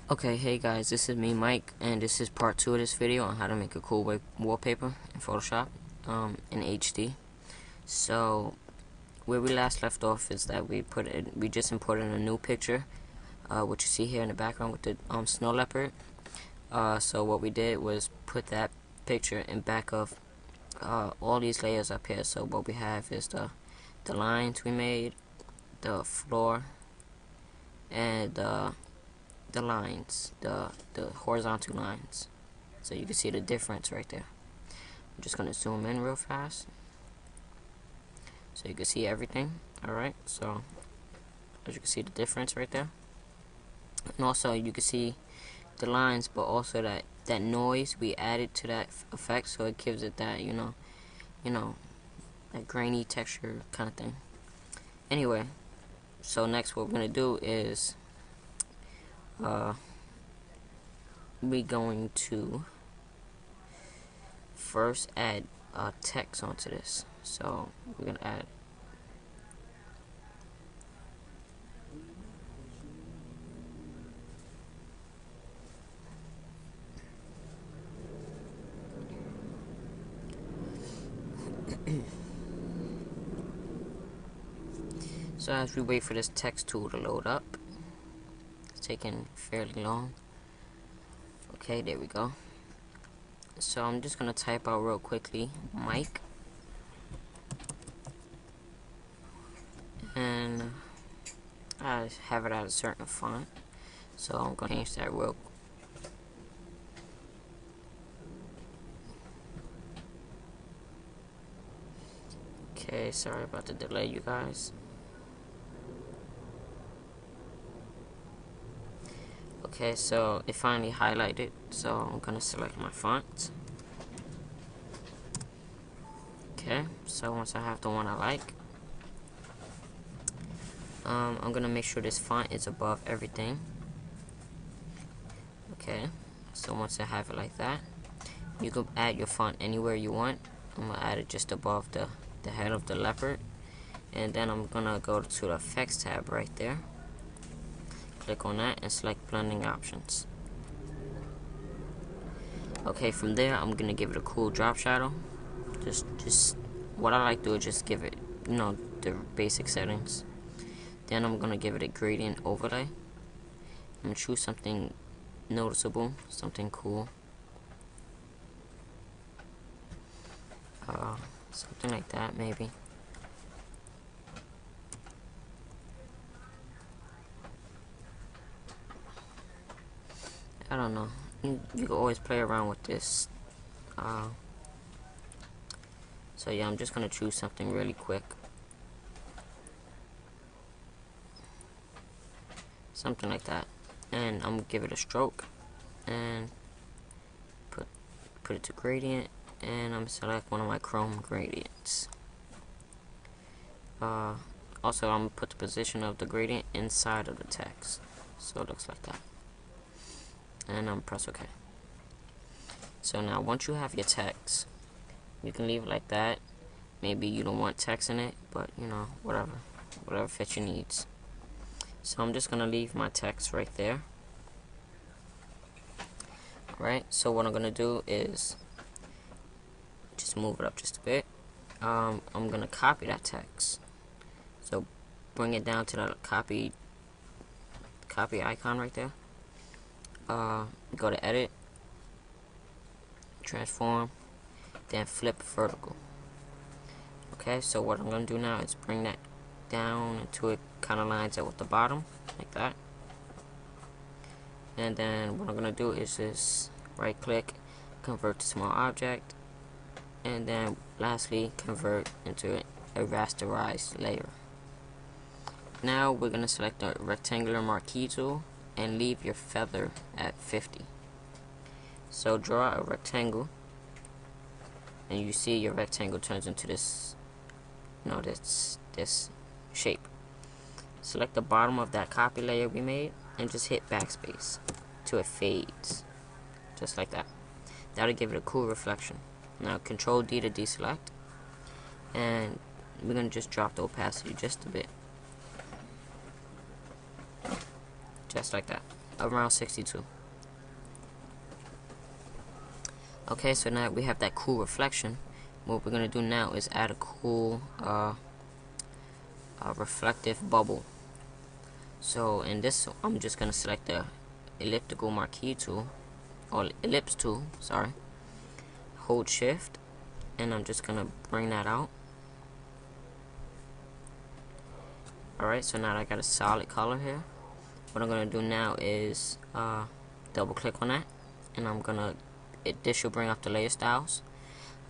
Okay, hey guys, this is me, Mike, and this is part 2 of this video on how to make a cool wallpaper in Photoshop in HD. So, where we last left off is that we just imported a new picture, what you see here in the background with the snow leopard. So what we did was put that picture in back of all these layers up here. So what we have is the lines we made, the floor, and the lines, the horizontal lines. So you can see the difference right there. I'm just gonna zoom in real fast so you can see everything. Alright, so as you can see the difference right there. And also you can see the lines, but also that noise we added to that effect, so it gives it that, you know, that grainy texture kind of thing. Anyway, so next what we're gonna do is we're going to first add text onto this. So we're gonna add so as we wait for this text tool to load up, it's taking fairly long. Okay, there we go. So I'm just gonna type out real quickly Mike, and I have it at a certain font, so I'm gonna change that real quick. Okay, sorry about the delay, you guys. Okay, so it finally highlighted, so I'm gonna select my font. Okay, so once I have the one I like, I'm gonna make sure this font is above everything. Okay, so once I have it like that, you can add your font anywhere you want. I'm gonna add it just above the head of the leopard, and then I'm gonna go to the effects tab right there, click on that and select blending options. Okay, from there I'm gonna give it a cool drop shadow. Just what I like to do is just give it, the basic settings. Then I'm gonna give it a gradient overlay. I'm gonna choose something noticeable, something cool, something like that maybe. I don't know. You can always play around with this. So yeah, I'm just gonna choose something really quick, something like that, and I'm gonna give it a stroke and put it to gradient, and I'm gonna select one of my chrome gradients. Also, I'm gonna put the position of the gradient inside of the text, so it looks like that, and I'm press OK. So now once you have your text, you can leave it like that. Maybe you don't want text in it, but whatever fits your needs. So I'm just gonna leave my text right there. Right, so what I'm gonna do is just move it up just a bit. I'm gonna copy that text, so bring it down to the copy icon right there. Go to edit, transform, then flip vertical. Okay, so what I'm gonna do now is bring that down until it kind of lines up with the bottom, like that. And then what I'm gonna do is just right click, convert to small object, and then lastly convert into a rasterized layer. Now we're gonna select the rectangular marquee tool and leave your feather at 50. So draw a rectangle, and you see your rectangle turns into this, this shape. Select the bottom of that copy layer we made and just hit backspace till it fades, just like that. That'll give it a cool reflection. Now Control D to deselect, and we're gonna just drop the opacity just a bit, just like that. around 62. Okay, so now we have that cool reflection. What we're gonna do now is add a cool reflective bubble. So in this, I'm just gonna select the elliptical marquee tool, or ellipse tool, sorry. Hold shift, and I'm just gonna bring that out. Alright, so now I got a solid color here. What I'm gonna do now is double click on that, and I'm gonna, this should bring up the layer styles.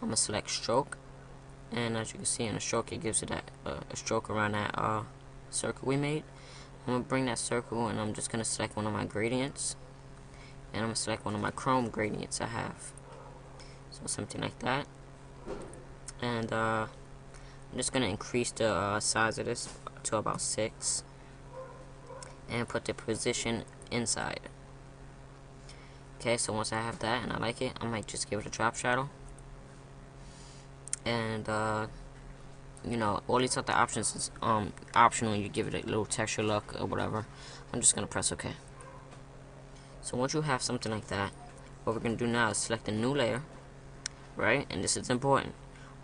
I'm gonna select stroke, and as you can see in the stroke, it gives it that a stroke around that circle we made. I'm gonna bring that circle, and I'm just gonna select one of my gradients, and I'm gonna select one of my chrome gradients I have. So something like that, and I'm just gonna increase the size of this to about 6, and put the position inside. Okay, so once I have that and I like it, I might just give it a drop shadow. And you know, all these other options is optional. You give it a little texture look or whatever. I'm just gonna press OK. So once you have something like that, what we're gonna do now is select a new layer, right? And this is important.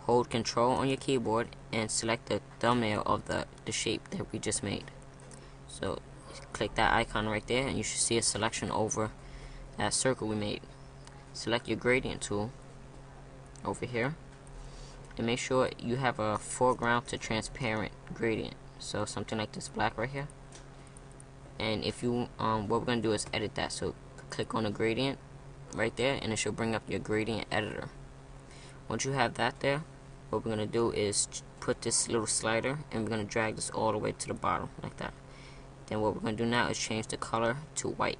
Hold Control on your keyboard and select the thumbnail of the shape that we just made. So click that icon right there, and you should see a selection over that circle we made. Select your gradient tool over here, and make sure you have a foreground to transparent gradient. So something like this black right here. And if you what we're gonna do is edit that. So click on the gradient right there, and it should bring up your gradient editor. Once you have that there, what we're gonna do is put this little slider, and we're gonna drag this all the way to the bottom like that. Then what we're gonna do now is change the color to white.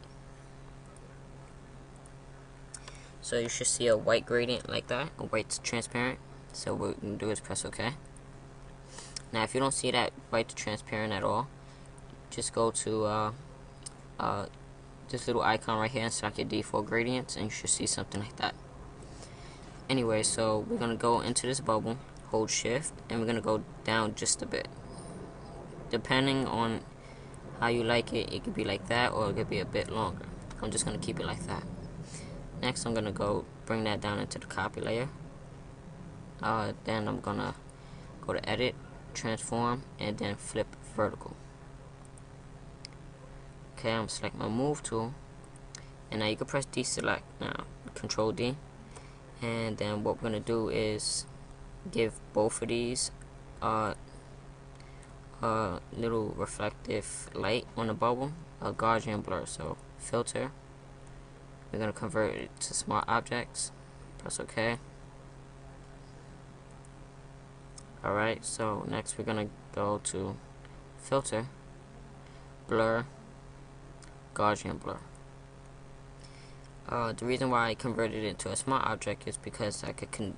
So you should see a white gradient like that, a white transparent. So what we're gonna do is press OK. Now if you don't see that white to transparent at all, just go to this little icon right here and select your default gradients, and you should see something like that. Anyway, so we're gonna go into this bubble, hold shift, and we're gonna go down just a bit. Depending on how you like it, it could be like that, or it could be a bit longer. I'm just gonna keep it like that. Next, I'm gonna go bring that down into the copy layer. Then I'm gonna go to edit, transform, and then flip vertical. Okay, I'm gonna select my move tool, and now you can press deselect now, Control D, and then what we're gonna do is give both of these little reflective light on the bubble a Gaussian blur. So filter, we're gonna convert it to smart objects, press OK. Alright, so next we're gonna go to filter, blur, Gaussian blur. The reason why I converted it to a smart object is because I could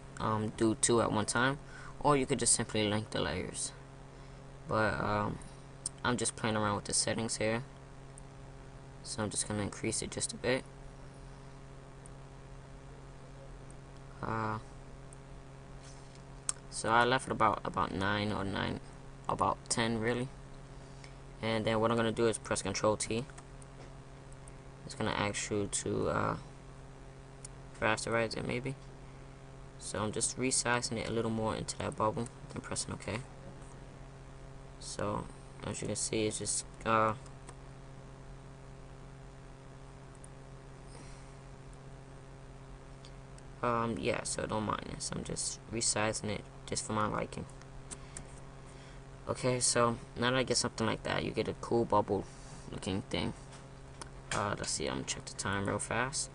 do 2 at one time, or you could just simply link the layers. But I'm just playing around with the settings here, so I'm just gonna increase it just a bit. So I left it about 9 or 9, about 10 really. And then what I'm gonna do is press Control T. It's gonna ask you to rasterize it maybe. So I'm just resizing it a little more into that bubble, then pressing OK. So as you can see, it's just yeah, so don't mind this. I'm just resizing it just for my liking. Okay, so now that I get something like that, you get a cool bubble looking thing. Let's see, I'm gonna check the time real fast.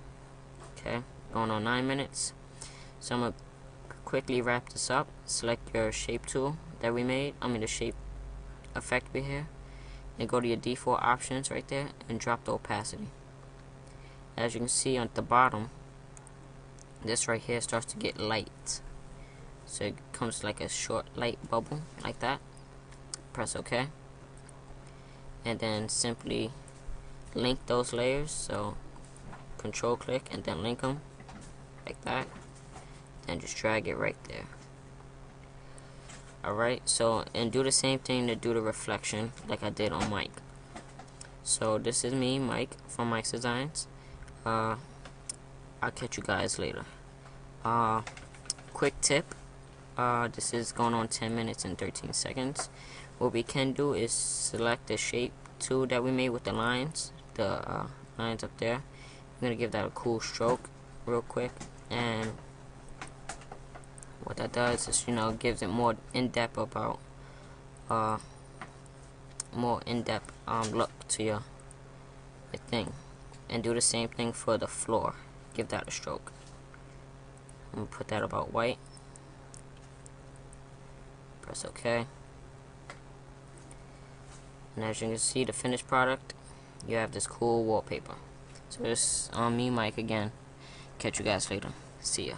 Okay, going on 9 minutes. So I'm gonna quickly wrap this up. Select your shape tool that we made, the shape effect we here, and go to your default options right there and drop the opacity. As you can see on the bottom, this right here starts to get light. So it comes like a short light bubble like that. Press OK. And then simply link those layers. So control click and then link them like that. Then just drag it right there. Alright, so and do the same thing to do the reflection like I did on Mike. So this is me, Mike, from Mike's Designs. I'll catch you guys later. Quick tip. This is going on 10 minutes and 13 seconds. What we can do is select the shape tool that we made with the lines, lines up there. I'm gonna give that a cool stroke real quick, and what that does is, gives it more in-depth about look to your thing. And do the same thing for the floor. Give that a stroke. I'm gonna put that about white. Press OK. And as you can see, the finished product, you have this cool wallpaper. So this is me, Mike, again. Catch you guys later. See ya.